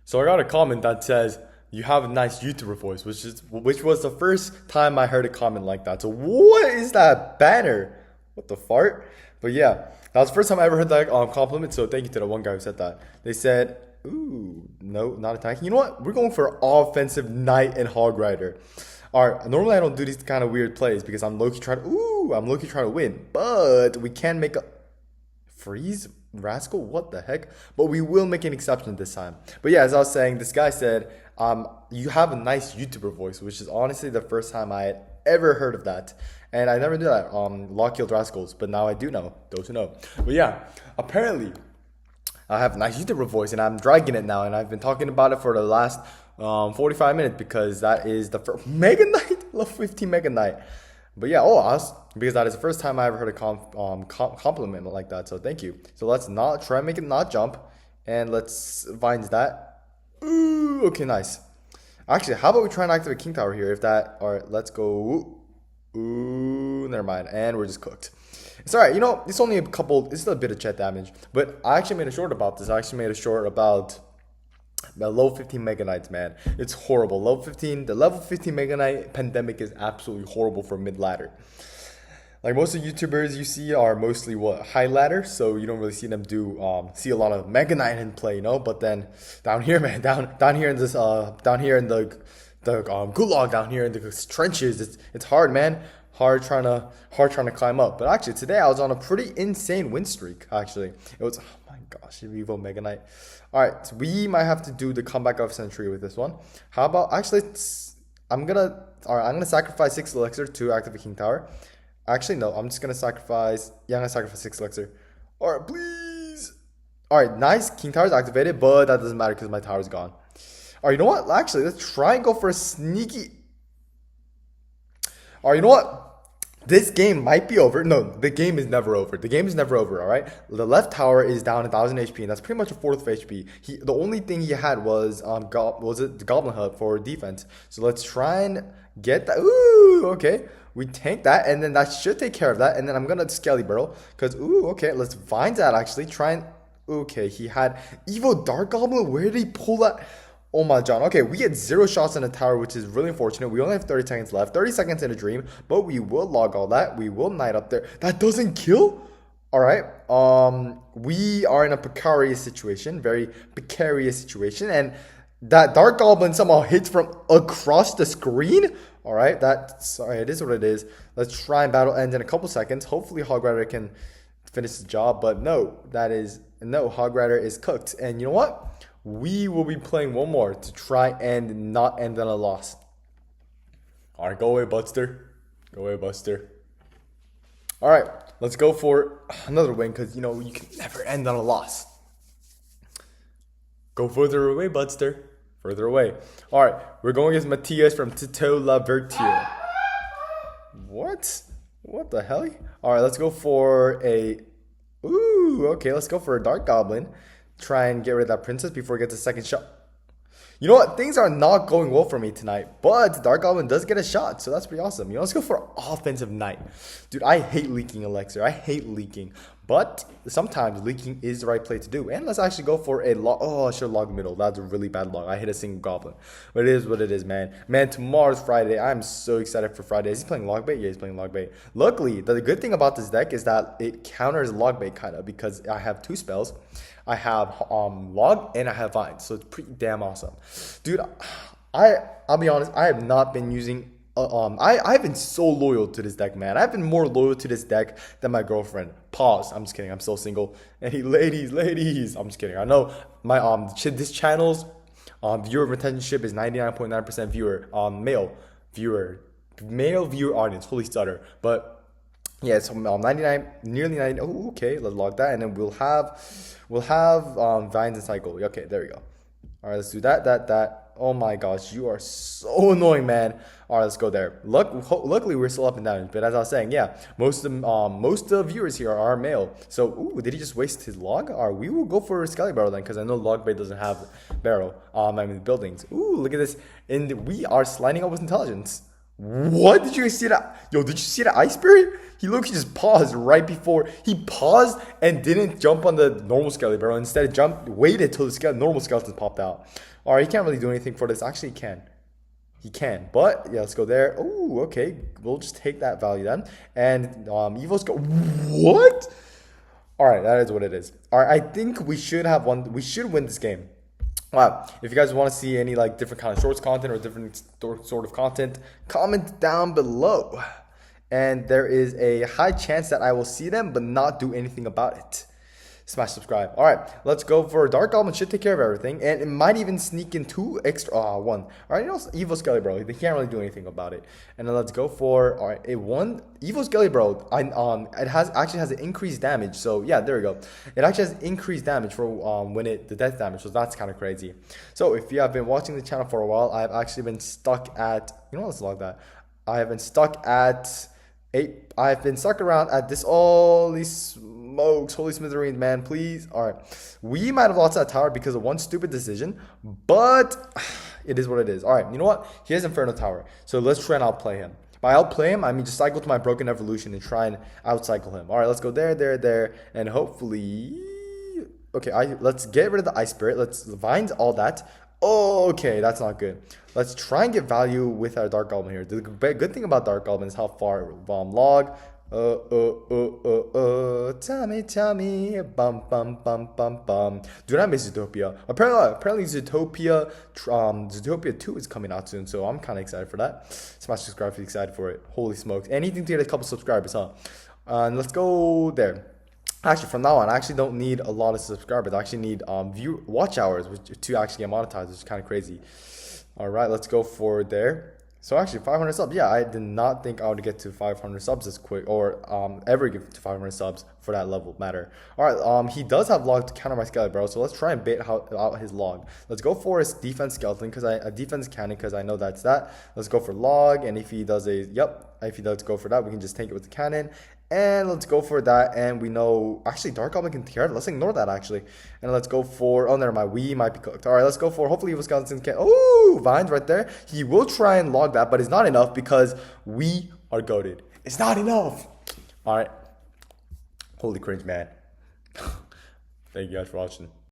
So I got a comment that says you have a nice YouTuber voice, which was the first time I heard a comment like that. So what is that banner? What the fart? But yeah, that was the first time I ever heard that compliment. So thank you to the one guy who said that. They said, "Ooh, no, not attacking." You know what? We're going for offensive Knight and Hog Rider. All right. Normally I don't do these kind of weird plays because I'm low-key trying to win, but we can make a freeze rascal, what the heck, but we will make an exception this time. But yeah, as I was saying, this guy said you have a nice YouTuber voice, which is honestly the first time I had ever heard of that, and I never knew that Lock-Killed Rascals, but now I do know, those who know. But yeah, apparently I have a nice YouTuber voice and I'm dragging it now, and I've been talking about it for the last 45 minutes because that is the first Mega Knight, level 15 Mega Knight. But yeah, because that is the first time I ever heard a compliment like that. So thank you. So let's not try and make it not jump, and let's find that. Ooh, okay, nice. Actually, how about we try and activate King Tower here? If that, all right, let's go. Ooh, never mind, and we're just cooked. It's all right. You know, it's only a couple. It's a bit of chat damage, but I actually made a short about this. I actually made a short about the low 15 Mega Knights, man. It's horrible. The level 15 Mega Knight pandemic is absolutely horrible for mid ladder. Like most of the YouTubers you see are mostly high ladder, so you don't really see them see a lot of Mega Knight in play, you know. But then down here, man, down here in this down here in the gulag, down here in the trenches, it's hard, man. Hard trying to climb up. But actually today I was on a pretty insane win streak. Actually, it was, oh my gosh, Revo Mega Knight. All right, so we might have to do the comeback of century with this one. How about actually? I'm gonna sacrifice 6 elixir to activate King Tower. Actually, no, I'm just gonna sacrifice. Yeah, I'm gonna sacrifice 6 elixir. All right, please. All right, nice. King Tower's activated, but that doesn't matter because my tower's gone. All right, you know what? Actually, let's try and go for a sneaky. All right, you know what? This game might be over. No, the game is never over. The game is never over, all right? The left tower is down 1,000 HP, and that's pretty much a fourth of HP. The only thing he had was the Goblin Hut for defense. So let's try and get that. Ooh, okay. We tank that, and then that should take care of that. And then I'm going to Skelly Barrel, because, ooh, okay, let's find that actually. Try and, okay, he had Evo Dark Goblin. Where did he pull that? Oh my John. Okay, we get 0 shots in the tower, which is really unfortunate. We only have 30 seconds left. 30 seconds in a dream, but we will log all that. We will knight up there. That doesn't kill? All right. We are in a precarious situation, very precarious situation, and that Dark Goblin somehow hits from across the screen. All right, sorry, it is what it is. Let's try and battle end in a couple seconds. Hopefully Hog Rider can finish the job, but no, Hog Rider is cooked. And you know what? We will be playing one more to try and not end on a loss. All right, go away, Buster. Go away, Buster. All right, let's go for another win because, you know, you can never end on a loss. Go further away, Buster. Further away. All right, we're going against Matthias from Tito La Vertier. What? What the hell? All right, let's go for a... Ooh, okay, let's go for a Dark Goblin. Try and get rid of that princess before it gets a second shot. You know what? Things are not going well for me tonight, but Dark Goblin does get a shot, so that's pretty awesome. You know, let's go for offensive Knight. Dude, I hate leaking elixir. I hate leaking, but sometimes leaking is the right play to do. And let's actually go for a log. Oh, I should log middle. That's a really bad log. I hit a single goblin, but it is what it is, man. Man, tomorrow's Friday. I'm so excited for Friday. Is he playing log bait? Yeah, he's playing log bait. Luckily, the good thing about this deck is that it counters log bait kind of because I have 2 spells. I have log and I have vine, so it's pretty damn awesome, dude. I'll be honest, I have not been using I've been so loyal to this deck, man. I've been more loyal to this deck than my girlfriend. Pause. I'm just kidding. I'm still single. Hey, ladies. I'm just kidding. I know my this channel's viewer retentionship is 99.9% male viewer audience. Holy stutter, but. Yeah, it's 99, nearly 90. Oh, okay, let's log that, and then we'll have vines and cycle. Okay, there we go. All right, let's do that. Oh my gosh, you are so annoying, man. All right, let's go there. Luckily, we're still up and down. But as I was saying, yeah, most of the viewers here are male. So, ooh, did he just waste his log? Or we will go for a Skelly Barrel then, because I know log bait doesn't have barrel. I mean buildings. Ooh, look at this, and we are sliding up with intelligence. What? Did you see that? Yo, did you see the Ice Spirit? He literally just paused right before. He paused and didn't jump on the normal skeleton, bro. Instead, waited till the normal skeletons popped out. Alright, he can't really do anything for this. Actually, he can. He can. But, yeah, let's go there. Oh, okay. We'll just take that value then. And Evo's go. What? Alright, that is what it is. Alright, I think we should have one. We should win this game. Wow. If you guys want to see any like different kind of shorts content or different sort of content, comment down below. And there is a high chance that I will see them but not do anything about it. Smash subscribe. All right, let's go for Dark Goblin. Should take care of everything, and it might even sneak in two extra. One. All right, you know, Evil Skelly Bro. They can't really do anything about it. And then let's go for all right. One Evil Skelly Bro. It actually has an increased damage. So yeah, there we go. It actually has increased damage for when the death damage. So that's kind of crazy. So if you have been watching the channel for a while, I've actually been stuck at. You know, let's log that. I have been stuck at 8. I've been stuck around at this. Holy smokes, holy smithereens, man, please. All right, we might have lost that tower because of one stupid decision, but it is what it is. All right, you know what? He has Inferno Tower, so let's try and outplay him. By outplay him, I mean just cycle to my Broken Evolution and try and outcycle him. All right, let's go there, and hopefully, okay, let's get rid of the Ice Spirit. Let's vines all that. Oh, okay, that's not good. Let's try and get value with our Dark Goblin here. The good thing about Dark Goblin is how far log. Tell me, bum. Do not miss Zootopia. Apparently Zootopia 2 is coming out soon, so I'm kind of excited for that. Smash subscribe if you're excited for it. Holy smokes. Anything to get a couple subscribers, huh? And let's go there. Actually, from now on, I actually don't need a lot of subscribers. I actually need watch hours to actually get monetized, which is kind of crazy. All right, let's go for there. So actually, 500 subs. Yeah, I did not think I would get to 500 subs this quick, or ever get to 500 subs for that level matter. All right, he does have log to counter my skeleton, bro. So let's try and bait out his log. Let's go for his defense skeleton defense cannon because I know that's that. Let's go for log, and if he does if he does go for that, we can just take it with the cannon. And let's go for that. And we know, actually, Dark Goblin can care. Let's ignore that, actually. And let's go for, oh, never mind. We might be cooked. All right, let's go for, hopefully, Evil Skeleton can, oh, vines right there. He will try and log that, but it's not enough because we are goated. It's not enough. All right. Holy cringe, man. Thank you guys for watching.